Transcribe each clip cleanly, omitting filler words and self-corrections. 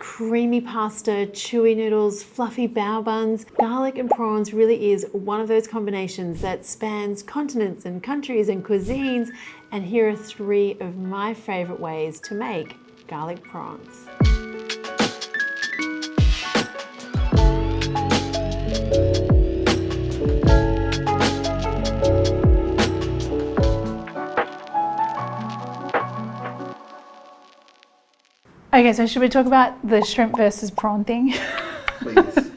creamy pasta, chewy noodles, fluffy bao buns. Garlic and prawns really is one of those combinations that spans continents and countries and cuisines. And here are 3 of my favorite ways to make garlic prawns. Okay, so should we talk about the shrimp versus prawn thing? Please.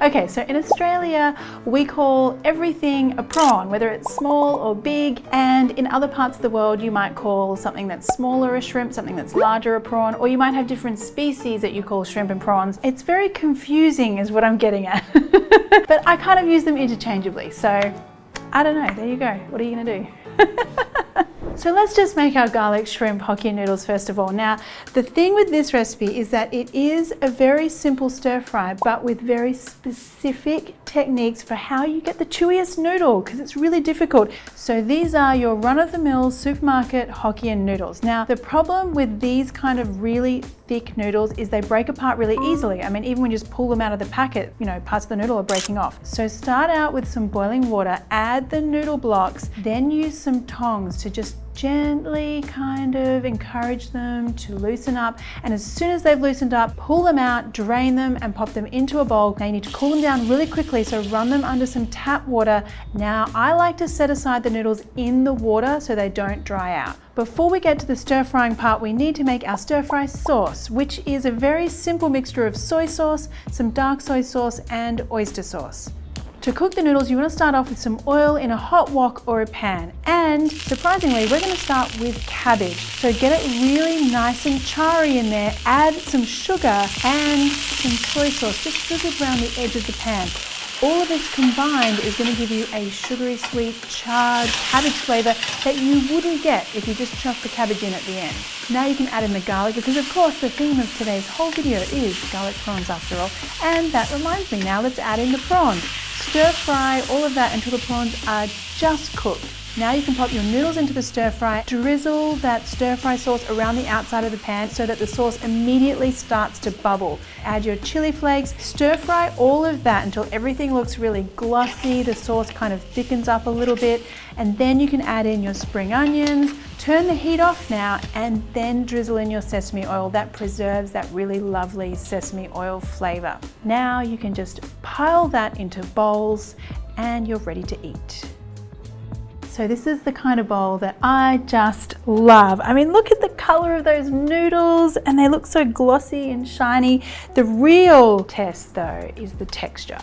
Okay, so in Australia, we call everything a prawn, whether it's small or big, and in other parts of the world, you might call something that's smaller a shrimp, something that's larger a prawn, or you might have different species that you call shrimp and prawns. It's very confusing is what I'm getting at. But I kind of use them interchangeably, so I don't know, there you go. What are you gonna do? So let's just make our garlic shrimp Hokkien noodles first of all. Now, the thing with this recipe is that it is a very simple stir fry, but with very specific techniques for how you get the chewiest noodle, because it's really difficult. So these are your run-of-the-mill supermarket Hokkien noodles. Now, the problem with these kind of really thick noodles is they break apart really easily. I mean, even when you just pull them out of the packet, you know, parts of the noodle are breaking off. So start out with some boiling water, add the noodle blocks, then use some tongs to just gently kind of encourage them to loosen up. And as soon as they've loosened up, pull them out, drain them and pop them into a bowl. Now you need to cool them down really quickly, so run them under some tap water. Now I like to set aside the noodles in the water so they don't dry out. Before we get to the stir frying part, we need to make our stir fry sauce, which is a very simple mixture of soy sauce, some dark soy sauce and oyster sauce. To cook the noodles, you want to start off with some oil in a hot wok or a pan. And surprisingly, we're going to start with cabbage. So get it really nice and charry in there. Add some sugar and some soy sauce, just drizzled around the edge of the pan. All of this combined is going to give you a sugary, sweet, charred cabbage flavor that you wouldn't get if you just chuck the cabbage in at the end. Now you can add in the garlic, because of course the theme of today's whole video is garlic prawns after all. And that reminds me, now let's add in the prawns. Stir fry all of that until the prawns are just cooked. Now you can pop your noodles into the stir fry, drizzle that stir fry sauce around the outside of the pan so that the sauce immediately starts to bubble. Add your chili flakes, stir fry all of that until everything looks really glossy, the sauce kind of thickens up a little bit, and then you can add in your spring onions. Turn the heat off now and then drizzle in your sesame oil. That preserves that really lovely sesame oil flavor. Now you can just pile that into bowls and you're ready to eat. So this is the kind of bowl that I just love. I mean, look at the color of those noodles and they look so glossy and shiny. The real test though is the texture.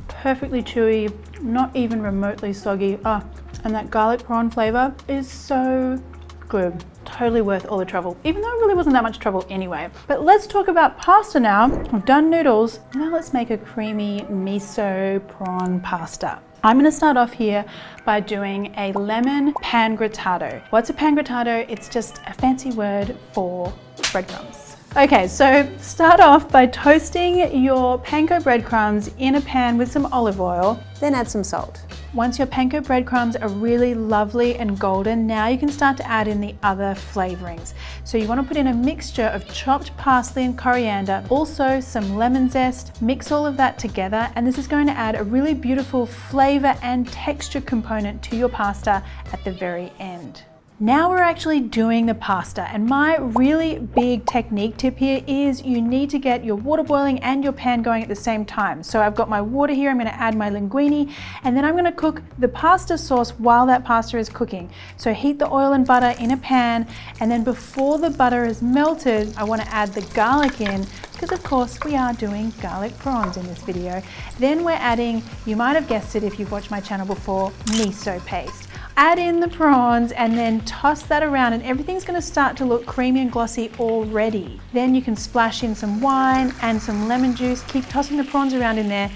Perfectly chewy, not even remotely soggy. And that garlic prawn flavor is so good. Totally worth all the trouble, even though it really wasn't that much trouble anyway. But let's talk about pasta now. We've done noodles. Now let's make a creamy miso prawn pasta. I'm going to start off here by doing a lemon pan grattato. What's a pan grattato? It's just a fancy word for breadcrumbs. Okay, so start off by toasting your panko breadcrumbs in a pan with some olive oil, then add some salt. Once your panko breadcrumbs are really lovely and golden, now you can start to add in the other flavorings. So you want to put in a mixture of chopped parsley and coriander, also some lemon zest. Mix all of that together, and this is going to add a really beautiful flavor and texture component to your pasta at the very end. Now we're actually doing the pasta, and my really big technique tip here is you need to get your water boiling and your pan going at the same time. So I've got my water here, I'm going to add my linguine, and then I'm going to cook the pasta sauce while that pasta is cooking. So heat the oil and butter in a pan, and then before the butter is melted, I want to add the garlic in, because of course we are doing garlic prawns in this video. Then we're adding, you might have guessed it if you've watched my channel before, miso paste. Add in the prawns and then toss that around, and everything's going to start to look creamy and glossy already. Then you can splash in some wine and some lemon juice, keep tossing the prawns around in there,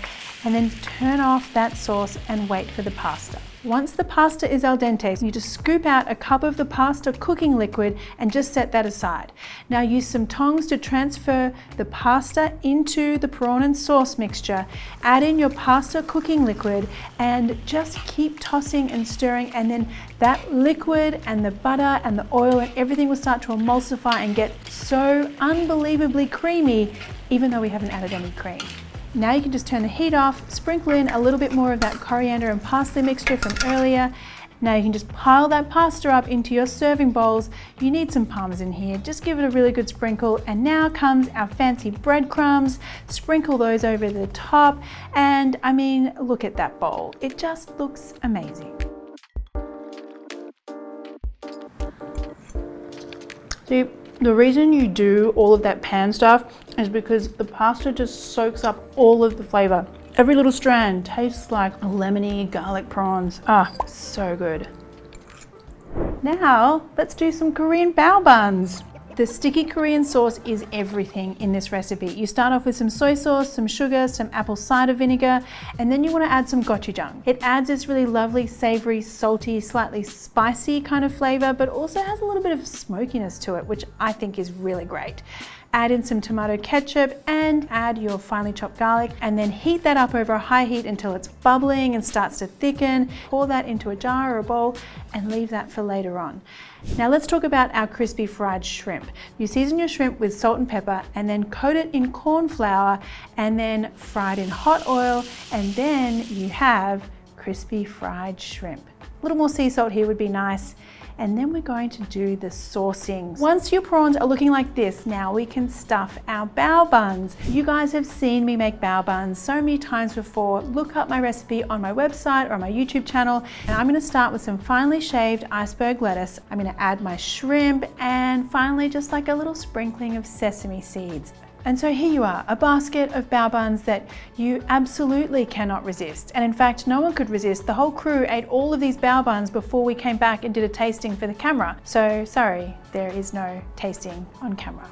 and then turn off that sauce and wait for the pasta. Once the pasta is al dente, you just scoop out a cup of the pasta cooking liquid and just set that aside. Now use some tongs to transfer the pasta into the prawn and sauce mixture. Add in your pasta cooking liquid and just keep tossing and stirring, and then that liquid and the butter and the oil and everything will start to emulsify and get so unbelievably creamy, even though we haven't added any cream. Now you can just turn the heat off, sprinkle in a little bit more of that coriander and parsley mixture from earlier. Now you can just pile that pasta up into your serving bowls. You need some parmesan here, just give it a really good sprinkle. And now comes our fancy breadcrumbs. Sprinkle those over the top. And I mean, look at that bowl. It just looks amazing. See, the reason you do all of that pan stuff is because the pasta just soaks up all of the flavor. Every little strand tastes like lemony garlic prawns. Ah, so good. Now, let's do some Korean bao buns. The sticky Korean sauce is everything in this recipe. You start off with some soy sauce, some sugar, some apple cider vinegar, and then you want to add some gochujang. It adds this really lovely, savory, salty, slightly spicy kind of flavor, but also has a little bit of smokiness to it, which I think is really great. Add in some tomato ketchup and add your finely chopped garlic, and then heat that up over a high heat until it's bubbling and starts to thicken. Pour that into a jar or a bowl and leave that for later on. Now let's talk about our crispy fried shrimp. You season your shrimp with salt and pepper and then coat it in corn flour and then fry it in hot oil, and then you have crispy fried shrimp. A little more sea salt here would be nice. And then we're going to do the saucing. Once your prawns are looking like this, now we can stuff our bao buns. You guys have seen me make bao buns so many times before. Look up my recipe on my website or on my YouTube channel. And I'm gonna start with some finely shaved iceberg lettuce. I'm gonna add my shrimp and finally just like a little sprinkling of sesame seeds. And so here you are, a basket of bao buns that you absolutely cannot resist. And in fact, no one could resist. The whole crew ate all of these bao buns before we came back and did a tasting for the camera. So sorry, there is no tasting on camera.